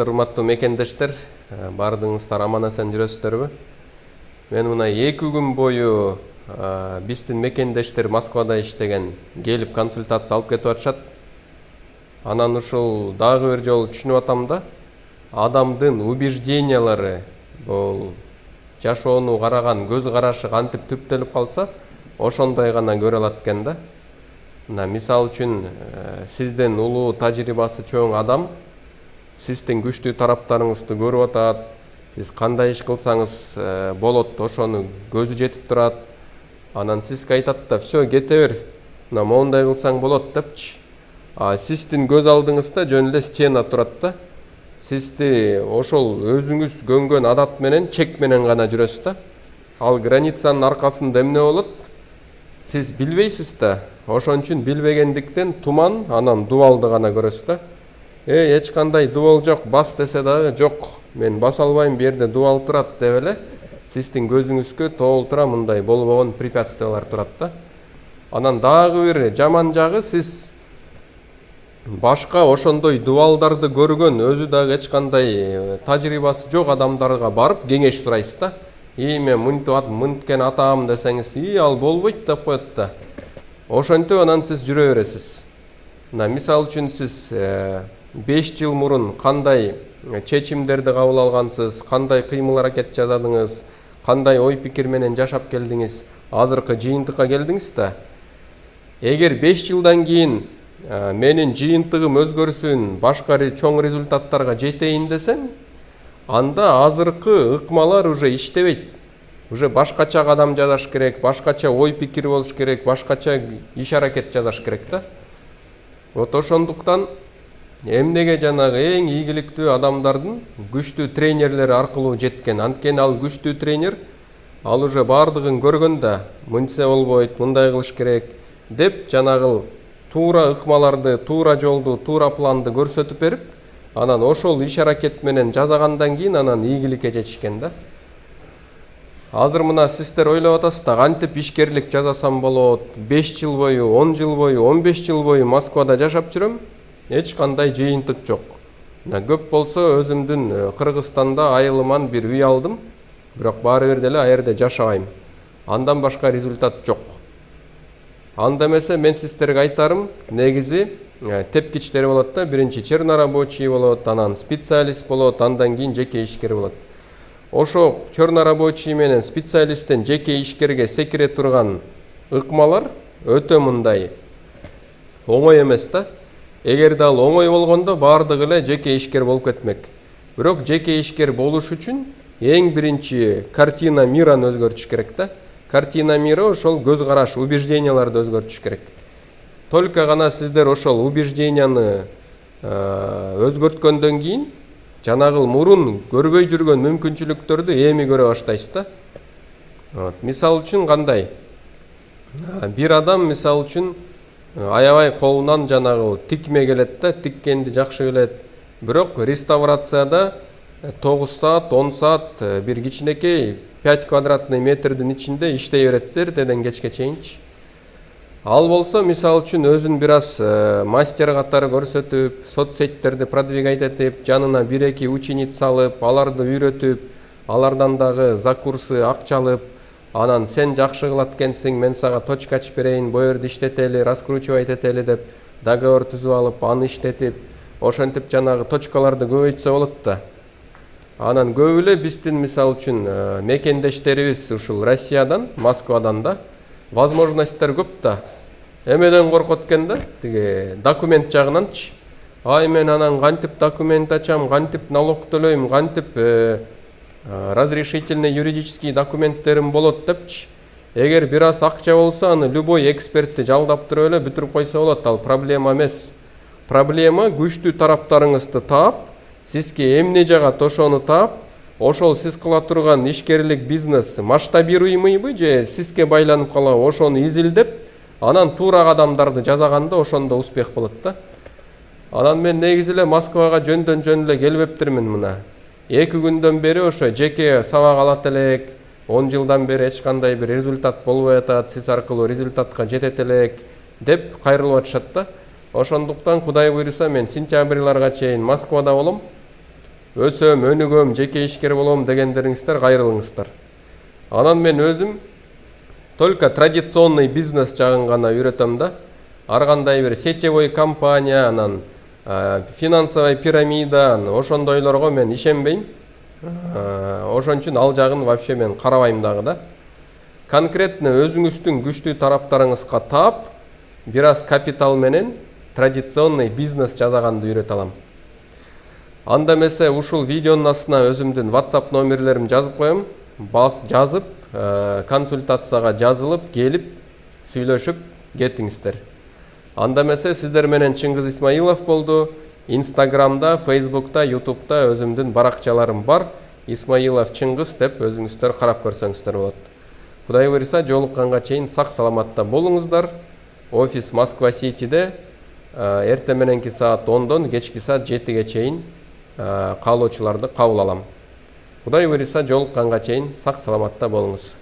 Урматтуу мекендештер, бардыңыздар аман-эсен жүрөсүздөрбү? Мен мына 2 күн бою биздин мекендештер Москвада иштеген келип консультация алып кетип атышат. Анан ушул дагы бир жолу түшүнүп атам да, адамдын убеждениялары, бул жашоону караган көз карашы кантип түптөлүп калса, ошондой гана көрө алат экен да. Мына мисал үчүн сизден улуу тажрыйбасы чоң адам сиздин күчтүү тараптарыңызды көрүп атат, сиз кандай иш кылсаңыз болот, ошону көзү жетип турат. Анан сизге айтат да, "Всё, кете бер, мына моундай кылсаң болот" депчи. Сиздин көз алдыңызда жөн эле стена турат да. Сизди ошол өзүңүз көнгөн адат менен, чек менен гана жүрөсүз да. Ал границанын аркасында эмне болот? Сиз билбейсиз да. Ошон үчүн билбегендиктен туман, анан дубалды гана көрөсүз да. Эч кандай дубал жок, бас десе дагы жок, мен баса албайм, бу жерде дубал турат деп эле сиздин көзүңүзгө толтура мындай болбогон препятствиялар турат да. Анан дагы бир жаман жагы, сиз башка ошондой дубалдарды көргөн, өзү дагы эч кандай тажрыйбасы жок адамдарга барып кеңеш сурайсыз да. Мен мынткен атам десеңиз, ал болбойт деп коет да. Ошентип анан сиз жүрө бересиз. Мына мисал үчүн сиз 5 жыл мурун кандай чечимдерди кабыл алгансыз, кандай кыймыл аракет жасадыңыз, кандай ой пикир менен жашап келдиңиз, азыркы жыйынтыкка келдиңиз да. Эгер 5 жылдан кийин менин жыйынтыгым өзгөрсүн, башка чоң результаттарга жетейин десең, анда азыркы ыкмалар уже иштебейт. Уже башкача кадам жасаш керек, башкача ой пикир болуш керек, башкача иш аракет жасаш керек да. Вот ошондуктан эмнеге жанагы эң ийгиликтүү адамдардын күчтүү тренерлери аркылуу жеткен. Анткени ал күчтүү тренер, ал уже бардыгын көргөн да, мынча болбойт, мындай кылыш керек деп жанагы туура ыкмаларды, туура жолду, туура планды көрсөтүп берип, анан ошол иш аракет менен жасагандан кийин анан ийгиликке жетишкен да. Азыр мына сиздер ойлоп атасыздар, кантип ишкерлик жасасам болот, 5 жыл бою, 10 жыл бою, 15 жыл бою Москвада жашап жүрөм, эч кандай жыйынтык жок. Көп болсо өзүмдүн Кыргызстанда айылыман бир үй алдым, бирок баары бир деле аерде жашабайм. Андан башка результат жок. Анда эмесе мен сиздерге айтарым, негизи тепкичтер болот да, биринчи чернорабочий болот, анан специалист болот, андан кийин жеке ишкер болот. Ошо чернорабочий менен специалисттен жеке ишкерге секире турган ыкмалар өтө мындай оңой эмес да. Эгерде ал оңой болгондо баардыгы эле жеке ишкер болуп кетмек. Бирок жеке ишкер болуш үчүн эң биринчи картина мираны өзгөртүш керек да. Картина мира ошол көз караш, убежденияларды өзгөртүш керек. Только гана сиздер ошол убежденияны өзгөрткөндөн кийин жанагыл мурун көрбөй жүргөн мүмкүнчүлүктөрдү эми көрө баштайсыз да. Мисал үчүн кандай? Бир адам мисал үчүн аябай колунан жанагыл тикме келет да, тиккенди жакшы билет. Бирок реставрацияда 9 саат, 10 саат бир кичинекей 5 квадратный метрдин ичинде иштей береттер деден кечке чейинчи. Ал болсо мисал үчүн өзүн бир аз мастер катары көрсөтүп, соцсеттерди продвигать этип, жанына 1-2 ученица алып, аларды үйрөтүп, алардан дагы за курсы акча алып, анан сен жакшы кылат экенсиң, мен сага точка ачып берейин, бу жерди иштетели, раскручивать этели деп договор түзүп алып, аны иштетип, ошентип жанагы точкаларды көбөйтсө болот да. Анан көп эле биздин мисал үчүн мекендештерибиз ушул Россиядан, Москвадан да возможностьтер көп да. Эмеден коркот экен да, тиги документ жагынанчы. Мен анан кантип документ ачам, кантип налог төлөйм, кантип разрешительный юридический документтерим болот депчи. Эгер бир аз акча болсо, аны любой экспертти жалдап туруп эле бүтүрүп койсо болот, ал проблема эмес. Проблема күчтүү тараптарыңызды таап, сизге эмне жагат ошону таап, ошол сиз кыла турган ишкерлик бизнес масштабируемыйбы же сизге байланып калабы, ошону изилдеп, анан туура кадамдарды жасаганда ошондо успех болот да. Анан мен негизи эле Москвага жөндөн жөн эле келбептирмин мына. 2 күндөн бери ошо жеке сабак алат элек, 10 жылдан бери эч кандай бир результат болбой атат, сиз аркылуу результатка жетет элек деп кайрылып атышат да. Ошондуктан Кудай буйруса мен сентябрьларга чейин Москвада болом. өсөм, өнүгөм, жеке ишкер болом дегендериңиздер кайрылыңыздар. Анан мен өзүм только традиционный бизнес жагын гана үйрөтөм да. Ар кандай бир сетевой компания, анан финансовый пирамида, ошондойлорго мен ишенбейм. Ошон үчүн ал жагын вообще мен карабайм дагы да. Конкретно өзүңүздүн күчтүү тараптарыңызга таап, бир аз капитал менен традиционный бизнес жасаганды үйрөтө алам. Анда эмесе ушул видеонун астына өзүмдүн WhatsApp номерлерим жазып коем. Жазып, консультацияга жазылып, келип, сүйлөшүп кетиңиздер. Анда эмесе сиздер менен Чыңгыз Исмаилов болду. Инстаграмда, Фейсбукта, Ютубта өзүмдүн баракчаларым бар. Исмаилов Чыңгыз деп өзүңүздөр карап көрсөңүздөр болот. Кудай буйруса, жолукканга чейин сак саламатта болуңуздар. Офис Москва Ситиде эртең мененки саат 10-дон кечки саат 7-ге чейин каалоочуларды кабыл алам. Кудай буйруса, жолукканга чейин сак саламатта болуңуз.